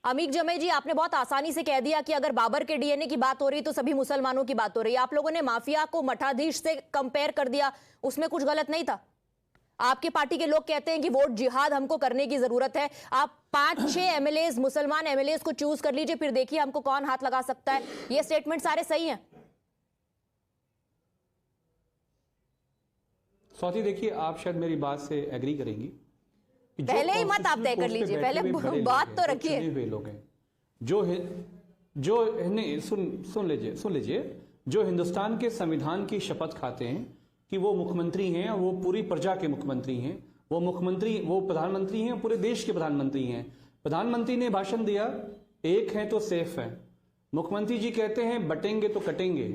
अमीक जमे जी, आपने बहुत आसानी से कह दिया कि अगर बाबर के डीएनए की बात हो रही तो सभी मुसलमानों की बात हो रही है। आप लोगों ने माफिया को मठाधीश से कंपेयर कर दिया, उसमें कुछ गलत नहीं था। आपके पार्टी के लोग कहते हैं कि वोट जिहाद हमको करने की जरूरत है। आप 5-6 एमएलएज, मुसलमान एमएलएज को चूज कर लीजिए, फिर देखिए हमको कौन हाथ लगा सकता है। ये स्टेटमेंट सारे सही हैं। स्वाति, देखिए, आप शायद मेरी बात से एग्री करेंगी। पहले ही मत आप तय कर लीजिए, पहले बात तो रखिए। हुए लोग हैं सुन लीजिए, जो हिंदुस्तान के संविधान की शपथ खाते हैं कि वो मुख्यमंत्री हैं, वो पूरी प्रजा के मुख्यमंत्री हैं, वो प्रधानमंत्री हैं, पूरे देश के प्रधानमंत्री हैं। प्रधानमंत्री ने भाषण दिया, एक है तो सेफ है। मुख्यमंत्री जी कहते हैं बटेंगे तो कटेंगे।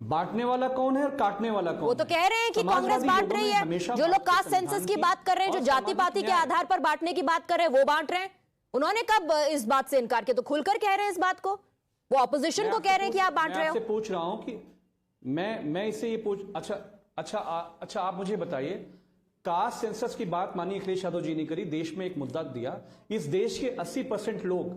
बांटने वाला कौन है और काटने वाला कौन है? वो तो कह रहे हैं कि कांग्रेस बांट रही है। जो लोग कास्ट सेंसस की बात कर रहे हैं, जो जाति पाति के आधार पर बांटने की बात कर रहे हैं, वो बांट रहे हैं। उन्होंने कब इस बात से इनकार किया? तो खुलकर कह रहे हैं इस बात को। वो ऑपोजिशन को कह रहे हैं कि आप बांट रहे हो। मैं पूछ रहा हूं कि मैं इससे ये पूछ अच्छा आप मुझे बताइए, कास्ट सेंसस की बात माननीय अखिलेश यादव जी ने करी, देश में एक मुद्दा दिया। इस देश के 80% लोग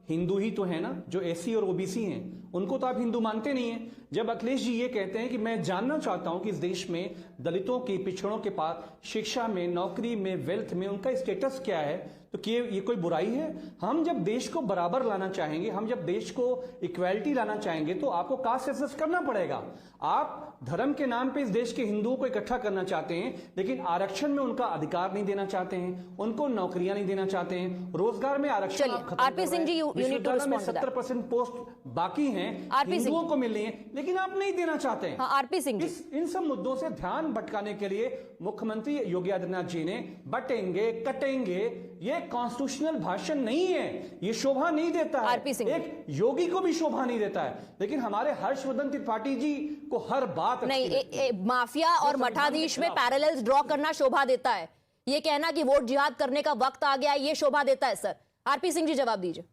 हिंदू ही तो है ना, जो एससी और ओबीसी हैं, उनको तो आप हिंदू मानते नहीं है। जब अखिलेश जी ये कहते हैं कि मैं जानना चाहता हूं कि इस देश में दलितों की, पिछड़ों के पास शिक्षा में, नौकरी में, वेल्थ में उनका स्टेटस क्या है, तो क्या ये कोई बुराई है? हम जब देश को बराबर लाना चाहेंगे, हम जब देश को इक्वालिटी लाना चाहेंगे, तो आपको कास्ट सेंसस करना पड़ेगा। आप धर्म के नाम पे इस देश के हिंदुओं को इकट्ठा करना चाहते हैं, लेकिन आरक्षण में उनका अधिकार नहीं देना चाहते हैं, उनको नौकरियां नहीं देना चाहते हैं, रोजगार में आरक्षण आप खत्म कर रहे हैं। विश्वविद्यालय में 70% पोस्ट बाकी हैं, हिंदुओं को मिल रही है, लेकिन आप नहीं देना चाहते हैं। आरपी सिंह जी, इन सब मुद्दों से ध्यान भटकाने के लिए मुख्यमंत्री योगी आदित्यनाथ जी ने बटेंगे कटेंगे, ये कॉन्स्टिट्यूशनल भाषण नहीं है, ये शोभा नहीं देता है, एक योगी को भी शोभा नहीं देता है। लेकिन हमारे हर्षवर्धन त्रिपाठी जी को हर बात नहीं, माफिया और मठाधीश में पैरेलल्स ड्रॉ करना शोभा देता है। ये कहना कि वोट जिहाद करने का वक्त आ गया, ये शोभा देता है। सर आरपी सिंह जी, जवाब दीजिए।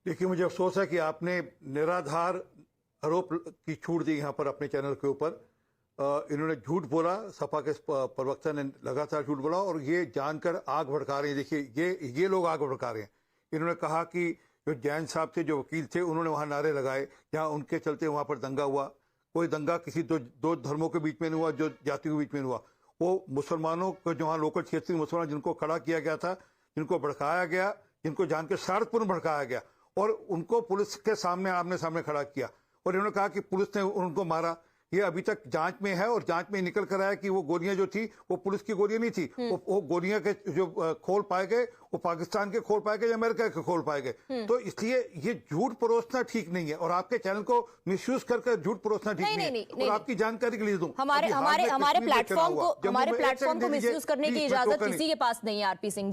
देखिए, मुझे अफसोस है कि आपने निराधार आरोप की छूट दी यहां पर अपने चैनल के ऊपर। इन्होंने झूठ बोला, सपा के प्रवक्ता ने लगातार झूठ बोला और ये जानकर आग भड़का रहे हैं। देखिए, ये लोग आग भड़का रहे हैं। इन्होंने कहा कि जो जैन साहब थे, जो वकील थे, उन्होंने वहां नारे लगाए, जहां उनके चलते वहां पर दंगा हुआ। कोई दंगा किसी दो धर्मों के बीच में नहीं हुआ, जो जातियों के बीच में हुआ। वो मुसलमानों को, जो वहां लोकल क्षेत्रीय मुसलमान जिनको खड़ा किया गया था, जिनको भड़काया गया, जिनको जान के स्वार्थपूर्ण भड़काया गया, और उनको पुलिस के सामने आमने सामने खड़ा किया। और इन्होंने कहा कि पुलिस ने उनको मारा। ये अभी तक जांच में है और जांच में निकल कर आया कि वो गोलियां जो थी वो पुलिस की गोलियां नहीं थी। वो गोलियां के जो खोल पाए गए, वो पाकिस्तान के खोल पाए गए या अमेरिका के खोल पाए गए। तो इसलिए ये झूठ परोसना ठीक नहीं है, और आपके चैनल को मिसयूज करके झूठ परोसना ठीक नहीं है। और आपकी जानकारी के लिए दूं, हमारे प्लेटफॉर्म को मिसयूज करने की इजाजत किसी के पास नहीं है। आरपी सिंह जी।